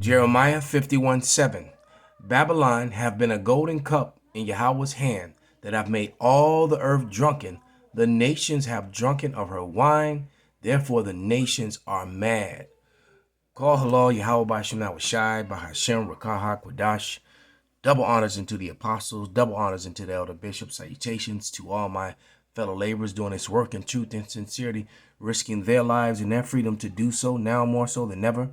Jeremiah 51:7. Babylon have been a golden cup in Yahweh's hand that have made all the earth drunken. The nations have drunken of her wine. Therefore the nations are mad. Call halal Yahweh Bashim Shai Bahashem Rakahak Wadash. Double honors into the apostles, double honors into the elder bishops. Salutations to all my fellow laborers doing this work in truth and sincerity, risking their lives and their freedom to do so, now more so than ever.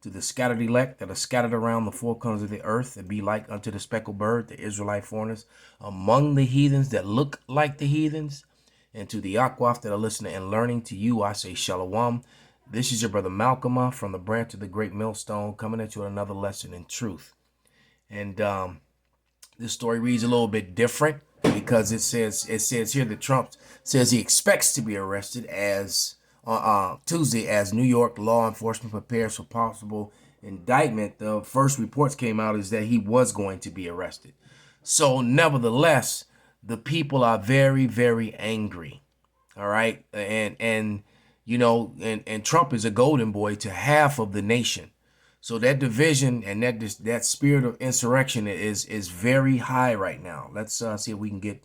To the scattered elect that are scattered around the four corners of the earth, that be like unto the speckled bird, the Israelite foreigners, among the heathens that look like the heathens, and to the Akwaf that are listening and learning, to you I say Shalom. This is your brother Malcolm from the branch of the great millstone, coming at you with another lesson in truth. And this story reads a little bit different because it says here that Trump says he expects to be arrested as Tuesday as New York law enforcement prepares for possible indictment. The first reports came out is that he was going to be arrested. So nevertheless, the people are very, very angry. All right. And you know, and Trump is a golden boy to half of the nation. So that division and that spirit of insurrection is very high right now. Let's see if we can get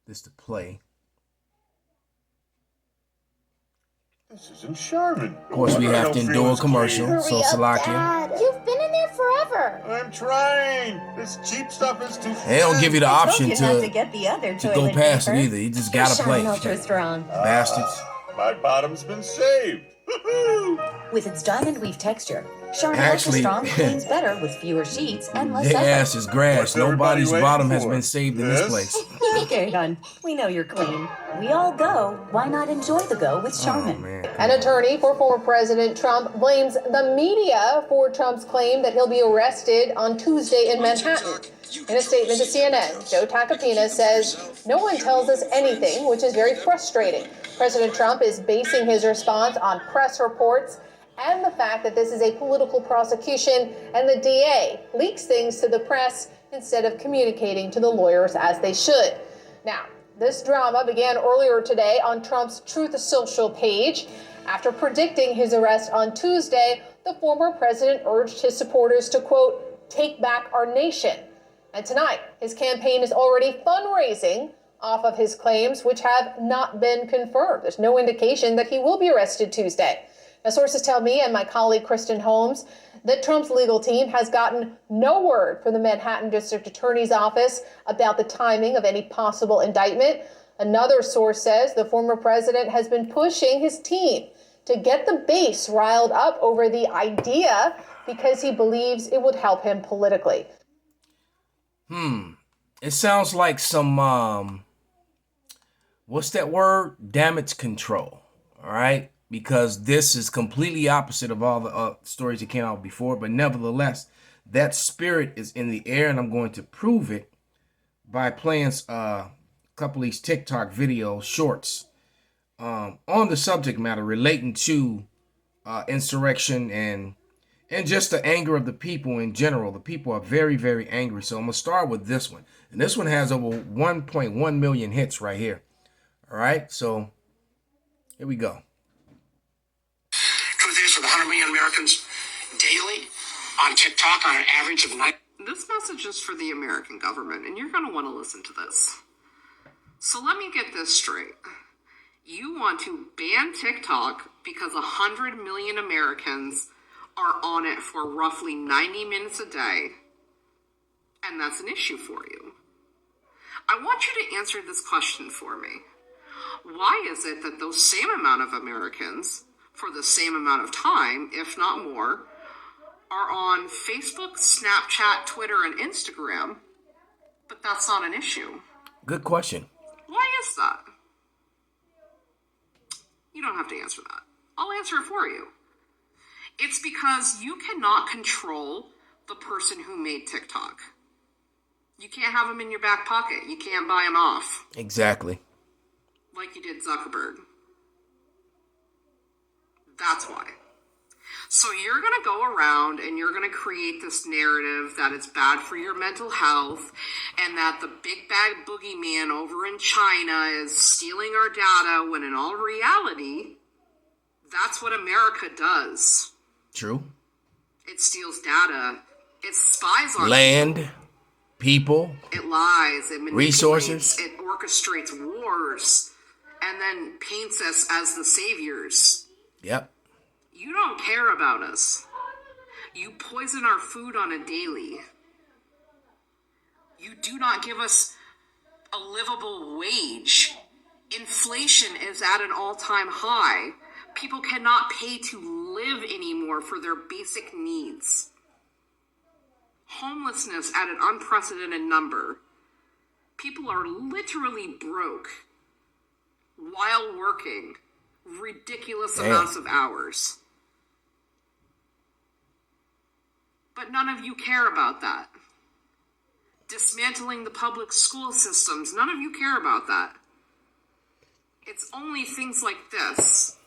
this to play. This isn't Sherman. Of course, we have to endure a commercial. So, Salakia. You've been in there forever. I'm trying. This cheap stuff is too. They don't give you the option to get the other go past it either. You just gotta play. Ultra strong. Bastards. My bottom's been saved. With its diamond weave texture, Charmin Ultra Actually, Strong cleans better with fewer sheets and less their effort. ass is grass. What's everybody Nobody's waiting bottom has for? been saved in this This? place. Okay, hon. We know you're clean. We all go. Why not enjoy the go with Oh, Charmin? man. An attorney for former President Trump blames the media for Trump's claim that he'll be arrested on Tuesday in Manhattan. In a statement to CNN, Joe Tacopina says, "No one tells us anything, which is very frustrating." President Trump is basing his response on press reports and the fact that this is a political prosecution and the DA leaks things to the press instead of communicating to the lawyers as they should. Now, this drama began earlier today on Trump's Truth Social page. After predicting his arrest on Tuesday, the former president urged his supporters to, quote, take back our nation. And tonight, his campaign is already fundraising off of his claims, which have not been confirmed. There's no indication that he will be arrested Tuesday. Now, sources tell me and my colleague Kristen Holmes that Trump's legal team has gotten no word from the Manhattan District Attorney's Office about the timing of any possible indictment. Another source says the former president has been pushing his team to get the base riled up over the idea because he believes it would help him politically. It sounds like some, what's that word? Damage control. All right. Because this is completely opposite of all the stories that came out before. But nevertheless, that spirit is in the air, and I'm going to prove it by playing a couple of these TikTok videos, shorts, on the subject matter relating to insurrection and just the anger of the people in general. The people are very, very angry. So I'm going to start with this one. And this one has over 1.1 million hits right here. All right, so here we go. Truth is, with 100 million Americans daily on TikTok on an average of 9. This message is for the American government, and you're going to want to listen to this. So let me get this straight. You want to ban TikTok because 100 million Americans are on it for roughly 90 minutes a day, and that's an issue for you. I want you to answer this question for me. Why is it that those same amount of Americans, for the same amount of time, if not more, are on Facebook, Snapchat, Twitter, and Instagram, but that's not an issue? Good question. Why is that? You don't have to answer that. I'll answer it for you. It's because you cannot control the person who made TikTok. You can't have them in your back pocket. You can't buy them off. Exactly. Like you did Zuckerberg. That's why. So you're going to go around and you're going to create this narrative that it's bad for your mental health and that the big bad boogeyman over in China is stealing our data, when in all reality, that's what America does. True. It steals data. It spies on land, people, It lies, it manipulates, resources. it orchestrates wars, and then paints us as the saviors. Yep. You don't care about us. You poison our food on a daily. You do not give us a livable wage. Inflation is at an all-time high. People cannot pay to live anymore for their basic needs. Homelessness at an unprecedented number. People are literally broke while working ridiculous amounts of hours. But none of you care about that. Dismantling the public school systems, none of you care about that. It's only things like this,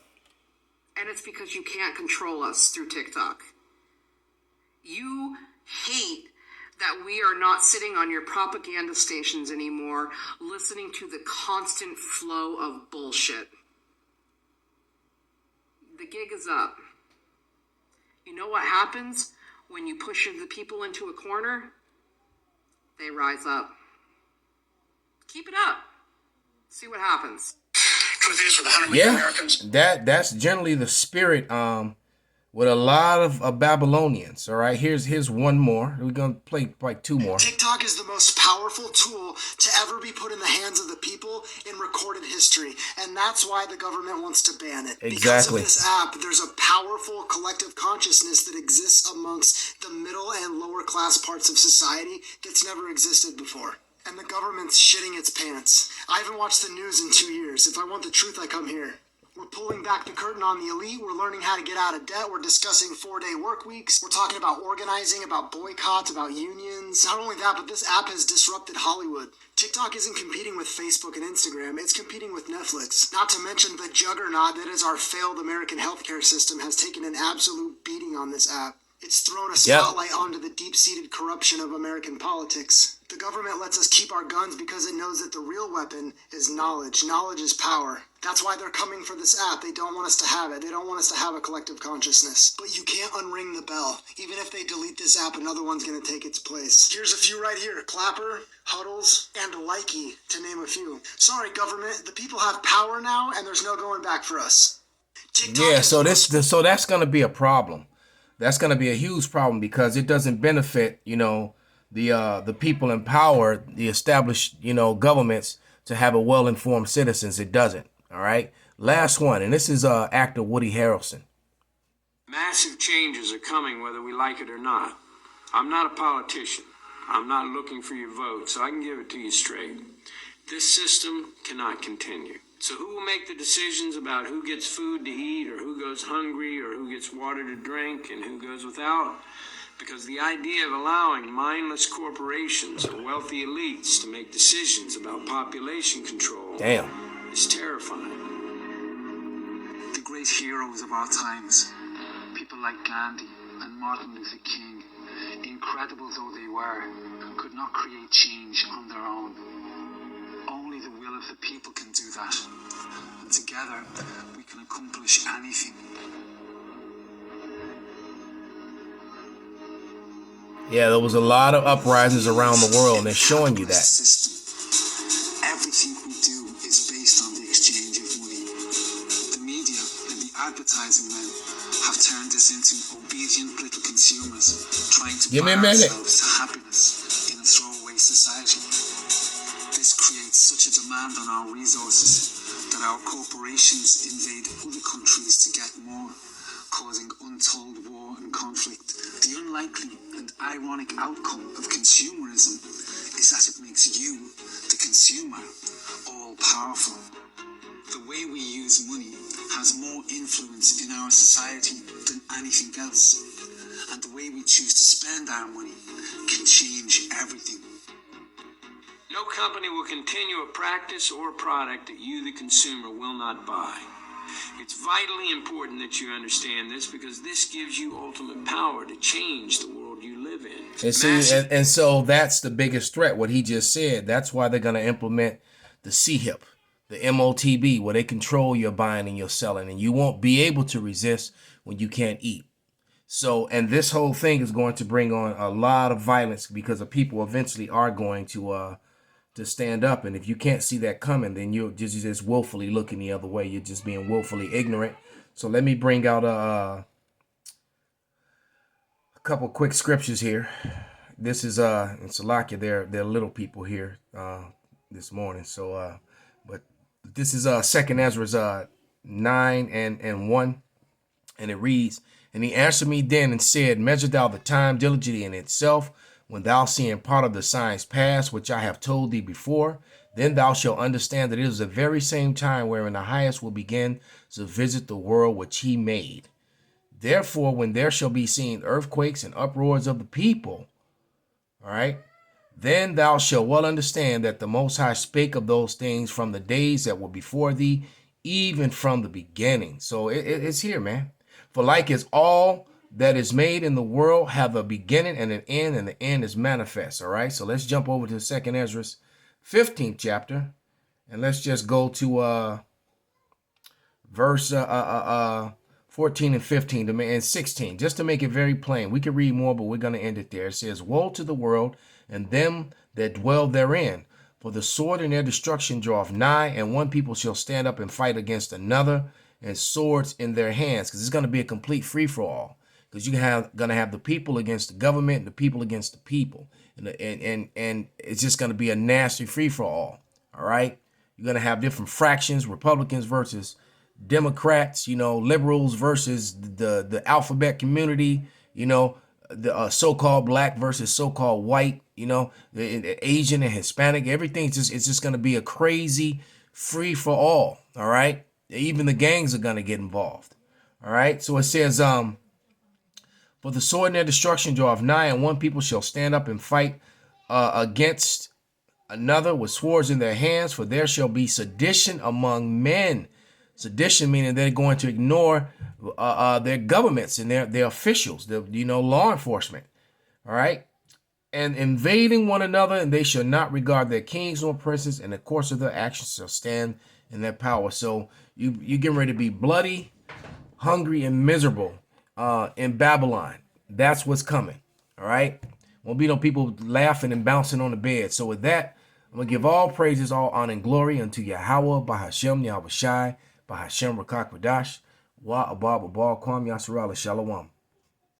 and it's because you can't control us through TikTok. You hate that we are not sitting on your propaganda stations anymore, listening to the constant flow of bullshit. The gig is up. You know what happens when you push the people into a corner? They rise up. Keep it up. See what happens. Truth is, for the 100 million Yeah, Americans, that's generally the spirit with a lot of Babylonians. All right, here's one more. We're gonna play like two more. TikTok is the most powerful tool to ever be put in the hands of the people in recorded history, and that's why the government wants to ban it. Exactly. Because of this app, there's a powerful collective consciousness that exists amongst the middle and lower class parts of society that's never existed before. And the government's shitting its pants. I haven't watched the news in 2 years. If I want the truth, I come here. We're pulling back the curtain on the elite. We're learning how to get out of debt. We're discussing 4-day work weeks. We're talking about organizing, about boycotts, about unions. Not only that, but this app has disrupted Hollywood. TikTok isn't competing with Facebook and Instagram. It's competing with Netflix. Not to mention the juggernaut that is our failed American healthcare system has taken an absolute beating on this app. It's thrown a spotlight onto the deep-seated corruption of American politics. The government lets us keep our guns because it knows that the real weapon is knowledge. Knowledge is power. That's why they're coming for this app. They don't want us to have it. They don't want us to have a collective consciousness. But you can't unring the bell. Even if they delete this app, another one's going to take its place. Here's a few right here. Clapper, Huddles, and Likey, to name a few. Sorry, government. The people have power now, and there's no going back for us. Yeah, so that's gonna be a problem. That's gonna be a huge problem because it doesn't benefit, the people in power, the established, governments to have a well-informed citizens. It doesn't. All right. Last one, and this is actor Woody Harrelson. Massive changes are coming whether we like it or not. I'm not a politician. I'm not looking for your vote, so I can give it to you straight. This system cannot continue. So who will make the decisions about who gets food to eat or who goes hungry or who gets water to drink and who goes without? Because the idea of allowing mindless corporations or wealthy elites to make decisions about population control is terrifying. The great heroes of our times, people like Gandhi and Martin Luther King, incredible though they were, could not create change on their own. Only the will of the people can do that. And together, we can accomplish anything. Yeah, there was a lot of uprisings around the world, and they're showing you that. Everything we do is based on the exchange of money. The media and the advertising men have turned us into obedient little consumers, trying to buy ourselves to happiness in a throwaway society. This creates such a demand on our resources that our corporations invade other countries to get more, causing untold war and conflict. The unlikely and ironic outcome of consumerism is that it makes you, the consumer, all-powerful. The way we use money has more influence in our society than anything else. And the way we choose to spend our money can change everything. No company will continue a practice or a product that you, the consumer, will not buy. It's vitally important that you understand this because this gives you ultimate power to change the world you live in. And so that's the biggest threat, what he just said. That's why they're going to implement the CHIP, the MOTB, where they control your buying and your selling, and you won't be able to resist when you can't eat. So, and this whole thing is going to bring on a lot of violence because the people eventually are going to stand up. And if you can't see that coming, then you're just willfully looking the other way. You're just being willfully ignorant. So let me bring out a couple quick scriptures here. This is in Salakia. They're little people here this morning. So but this is second Ezra 9 and 1, and it reads, and he answered me then and said, measure thou the time diligently in itself, when thou seeing part of the signs past, which I have told thee before, then thou shalt understand that it is the very same time wherein the highest will begin to visit the world which he made. Therefore, when there shall be seen earthquakes and uproars of the people, all right, then thou shalt well understand that the Most High spake of those things from the days that were before thee, even from the beginning. So it's here, man. For like as all that is made in the world have a beginning and an end, and the end is manifest. All right, so let's jump over to 2nd Ezra 15th chapter, and let's just go to verse 14 and 15 and 16, just to make it very plain. We could read more, but we're going to end it there. It says, woe to the world and them that dwell therein, for the sword and their destruction draweth nigh, and one people shall stand up and fight against another, and swords in their hands, because it's going to be a complete free-for-all, because you're going to have the people against the government and the people against the people, and it's just going to be a nasty free-for-all. All right, you're going to have different fractions, Republicans versus Democrats, liberals versus the alphabet community, the so-called black versus so-called white, the Asian and Hispanic. Everything's just going to be a crazy free-for-all. All right. Even the gangs are going to get involved. All right. So it says, for the sword and their destruction draweth nigh, and one people shall stand up and fight against another with swords in their hands, for there shall be sedition among men. Sedition meaning they're going to ignore their governments and their officials, law enforcement. All right. And invading one another, and they shall not regard their kings nor princes, and the course of their actions shall stand in their power. So you're getting ready to be bloody, hungry, and miserable in Babylon. That's what's coming. All right. Won't be no people laughing and bouncing on the bed. So with that, I'm going to give all praises, all honor, and glory unto Yahweh, Bahashem, Yahweh Shai, Bahashem, Rakak Radash, Wa Abba, Babal, Kwam, Yasserala, Shalom.